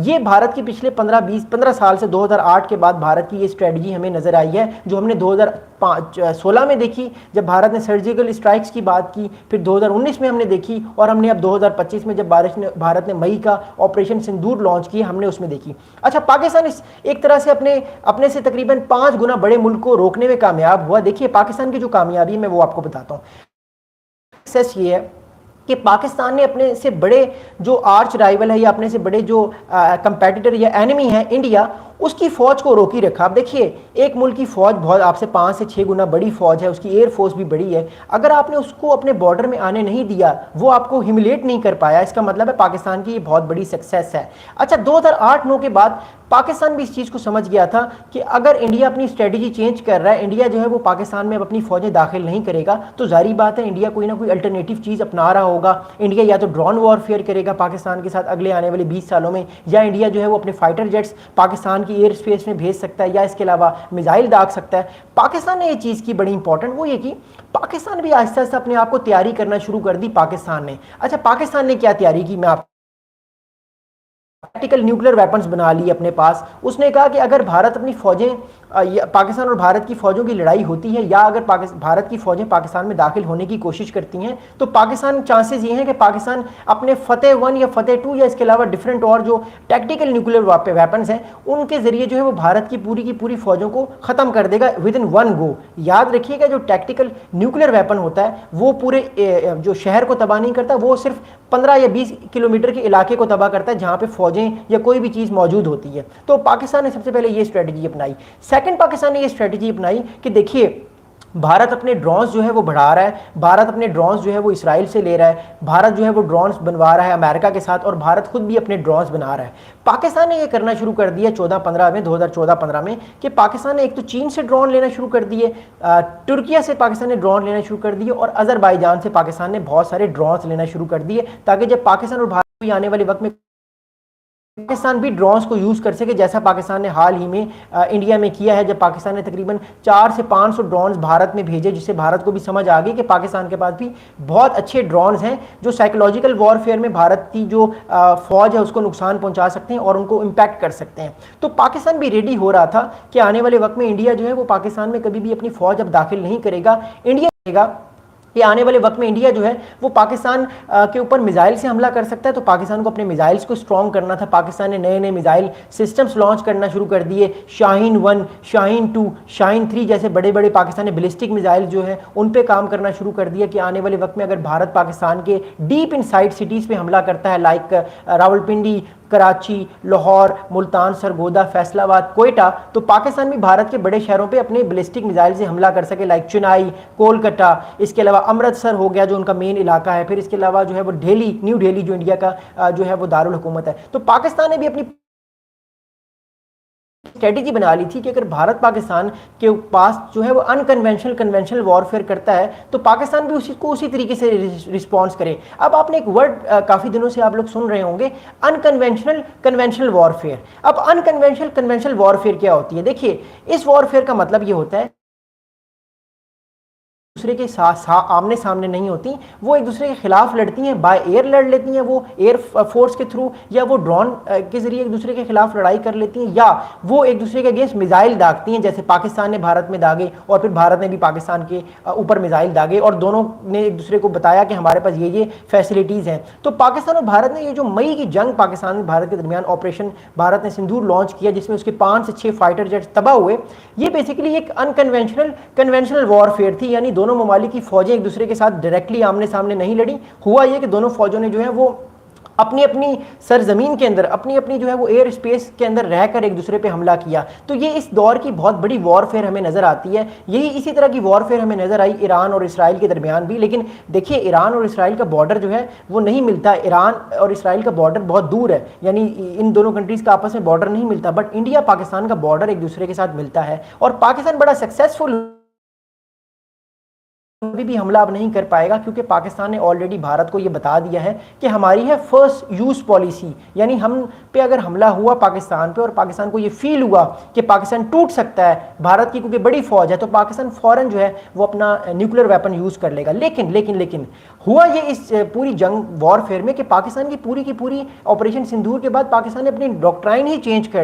یہ بھارت کی پچھلے 15 سال سے 2008 کے بعد بھارت کی یہ اسٹریٹجی ہمیں نظر آئی ہے، جو ہم نے 2016 میں دیکھی جب بھارت نے سرجیکل اسٹرائکس کی بات کی، پھر 2019 میں ہم نے دیکھی، اور ہم نے اب 2025 میں جب بھارت نے مئی کا آپریشن سندور لانچ کیا ہم نے اس میں دیکھی۔ اچھا، پاکستان ایک طرح سے اپنے سے تقریباً 5 گنا بڑے ملک کو روکنے میں کامیاب ہوا۔ دیکھیے پاکستان کی جو کامیابی ہے میں وہ آپ کو بتاتا ہوں۔ سچ یہ ہے کہ پاکستان نے اپنے سے بڑے جو آرچ رائیول ہے یا اپنے سے بڑے جو کمپیٹیٹر یا اینیمی ہے انڈیا، اس کی فوج کو روکی رکھا۔ اب دیکھیے ایک ملک کی فوج بہت آپ سے 5 سے 6 گنا بڑی فوج ہے، اس کی ایئر فورس بھی بڑی ہے، اگر آپ نے اس کو اپنے بارڈر میں آنے نہیں دیا، وہ آپ کو ہیوملیٹ نہیں کر پایا، اس کا مطلب ہے پاکستان کی یہ بہت بڑی سکسیس ہے۔ اچھا 2008-9 کے بعد پاکستان بھی اس چیز کو سمجھ گیا تھا کہ اگر انڈیا اپنی اسٹریٹجی چینج کر رہا ہے، انڈیا جو ہے وہ پاکستان میں اب اپنی فوجیں داخل نہیں کرے گا، تو ظاہری بات ہے انڈیا کوئی نہ کوئی الٹرنیٹیو چیز اپنا رہا ہوگا۔ انڈیا یا تو ڈرون وار فیئر کرے گا پاکستان کے ساتھ اگلے آنے والے 20 سالوں میں، یا انڈیا جو ہے وہ اپنے فائٹر جیٹس پاکستان کی ایئر اسپیس میں بھیج سکتا ہے، یا اس کے علاوہ میزائل داغ سکتا ہے۔ پاکستان نے یہ چیز کی بڑی امپورٹنٹ، وہ یہ کہ پاکستان بھی آہستہ آہستہ اپنے آپ کو تیاری کرنا شروع کر دی پاکستان نے۔ اچھا پاکستان نے کیا تیاری کی، میں آپ ٹیکٹیکل نیوکلیر ویپنز بنا لی اپنے پاس۔ اس نے کہا کہ اگر بھارت اپنی فوجیں پاکستان اور بھارت کی فوجوں کی لڑائی ہوتی ہے، یا اگر بھارت کی فوجیں پاکستان میں داخل ہونے کی کوشش کرتی ہیں، تو پاکستان چانسز یہ ہیں کہ پاکستان اپنے فتح 1 یا فتح 2 یا اس کے علاوہ ڈیفرنٹ اور جو ٹیکٹیکل نیوکلیر ویپنز ہیں ان کے ذریعے جو ہے وہ بھارت کی پوری فوجوں کو ختم کر دے گا ودن 1 گو۔ یاد رکھیے گا جو ٹیکٹیکل نیوکلیر ویپن ہوتا ہے وہ پورے جو شہر کو تباہ نہیں کرتا، وہ صرف 15 یا 20 کلومیٹر کے علاقے کو تباہ کرتا ہے جہاں پہ فوجیں یا کوئی بھی چیز موجود ہوتی ہے۔ تو پاکستان نے سب سے پہلے یہ اسٹریٹجی اپنائی۔ سیکنڈ پاکستان نے یہ اسٹریٹجی اپنائی کہ دیکھیے بھارت اپنے ڈرونز جو ہے وہ بڑھا رہا ہے، بھارت اپنے ڈرونز جو ہے وہ اسرائیل سے لے رہا ہے، بھارت جو ہے وہ ڈرونز بنوا رہا ہے امریکہ کے ساتھ، اور بھارت خود بھی اپنے ڈرونز بنا رہا ہے۔ پاکستان نے یہ کرنا شروع کر دیا 2014-15 میں کہ پاکستان نے ایک تو چین سے ڈرون لینا شروع کر دیے، ترکیہ سے پاکستان نے ڈرون لینا شروع کر دیے، اور آذربائیجان سے پاکستان نے بہت سارے ڈرونز لینا شروع کر دیے، تاکہ جب پاکستان اور بھارت بھی آنے والے وقت میں پاکستان بھی ڈرونز کو یوز کر سکے، جیسا پاکستان نے حال ہی میں انڈیا میں کیا ہے، جب پاکستان نے تقریباً 400 سے 500 ڈرونز بھارت میں بھیجے، جس سے بھارت کو بھی سمجھ آ گئی کہ پاکستان کے پاس بھی بہت اچھے ڈرونز ہیں جو سائیکولوجیکل وار فیئر میں بھارت کی جو فوج ہے اس کو نقصان پہنچا سکتے ہیں اور ان کو امپیکٹ کر سکتے ہیں۔ تو پاکستان بھی ریڈی ہو رہا تھا کہ آنے والے وقت میں انڈیا جو ہے وہ پاکستان میں کبھی بھی اپنی فوج اب داخل نہیں کرے گا، انڈیا کرے گا کہ آنے والے وقت میں انڈیا جو ہے وہ پاکستان کے اوپر میزائل سے حملہ کر سکتا ہے۔ تو پاکستان کو اپنے میزائلز کو اسٹرانگ کرنا تھا، پاکستان نے نئے میزائل سسٹمز لانچ کرنا شروع کر دیے، شاہین 1، شاہین 2، شاہین 3 جیسے بڑے پاکستان نے بلسٹک میزائل جو ہیں ان پہ کام کرنا شروع کر دیا کہ آنے والے وقت میں اگر بھارت پاکستان کے ڈیپ ان سائڈ سٹیز پہ حملہ کرتا ہے، لائک راولپنڈی، کراچی، لاہور، ملتان، سرگودا، فیصل آباد، کوئٹہ، تو پاکستان بھی بھارت کے بڑے شہروں پہ اپنے بلسٹک میزائل سے حملہ کر سکے، لائک چنائی، کولکتہ، اس کے علاوہ امرتسر ہو گیا جو ان کا مین علاقہ ہے، پھر اس کے علاوہ جو ہے وہ نیو دہلی جو انڈیا کا جو ہے وہ دارالحکومت ہے۔ تو پاکستان نے بھی اپنی اسٹریٹجی بنا لی تھی کہ اگر بھارت پاکستان کے پاس جو ہے وہ کنونشنل وار فیئر کرتا ہے تو پاکستان بھی اسی طریقے سے رسپانس کرے۔ اب آپ نے ایک ورڈ کافی دنوں سے آپ لوگ سن رہے ہوں گے، کنونشنل وار فیئر۔ اب کنونشنل وار فیئر کیا ہوتی ہے؟ دیکھیے اس وار فیئر کا مطلب یہ ہوتا ہے دوسرے کے آمنے سامنے نہیں ہوتی، وہ ایک دوسرے کے خلاف لڑتی ہیں، بائی ایئر لڑ لیتی ہیں، وہ ایئر فورس کے تھرو، یا وہ ڈرون کے ذریعے ایک دوسرے کے خلاف لڑائی کر لیتی ہیں، یا وہ ایک دوسرے کے اگینسٹ میزائل داغتی ہیں، جیسے پاکستان نے بھارت میں داغے اور پھر بھارت نے بھی پاکستان کے اوپر میزائل داغے، اور دونوں نے ایک دوسرے کو بتایا کہ ہمارے پاس یہ فیسلٹیز ہیں۔ تو پاکستان اور بھارت نے یہ جو مئی کی جنگ پاکستان اور بھارت کے درمیان آپریشن بھارت نے سندور لانچ کیا، جس میں اس کے 5 سے 6 فائٹر جیٹس تباہ ہوئے، یہ بیسیکلی ایک کنونشنل وار فیئر تھی، یعنی دونوں ممالک کی فوجیں ایک دوسرے کے ساتھ ڈائریکٹلی آمنے سامنے نہیں لڑی۔ ہوا یہ کہ دونوں فوجوں نے جو ہے وہ اپنی سرزمین کے اندر اپنی جو ہے وہ ایئر اسپیس کے اندر رہ کر ایک دوسرے پہ حملہ کیا۔ تو یہ اس دور کی بہت بڑی وار فیئر ہمیں نظر آتی ہے۔ اسی طرح کی وار فیئر ہمیں نظر آئی ایران اور اسرائیل کے درمیان بھی، لیکن دیکھیے ایران اور اسرائیل کا بارڈر جو ہے وہ نہیں ملتا، ایران اور اسرائیل کا بارڈر بہت دور ہے، یعنی ان دونوں کنٹریز کا آپس میں بارڈر نہیں ملتا، بٹ انڈیا پاکستان کا بارڈر ایک دوسرے کے ساتھ ملتا ہے، اور پاکستان بڑا سکسیسفل کبھی بھی حملہ اب نہیں کر پائے گا، کیونکہ پاکستان نے آلریڈی بھارت کو یہ بتا دیا ہے کہ ہماری ہے فرسٹ یوز پالیسی، یعنی ہم پہ اگر حملہ ہوا پاکستان پہ اور پاکستان کو یہ فیل ہوا کہ پاکستان ٹوٹ سکتا ہے بھارت کی کیونکہ بڑی فوج ہے، تو پاکستان فوراً جو ہے وہ اپنا نیوکلیر ویپن یوز کر لے گا۔ لیکن ہوا یہ اس پوری جنگ وار فیئر میں کہ پاکستان کی پوری آپریشن سندھور کے بعد پاکستان نے اپنی ڈاکٹرائن ہی چینج کر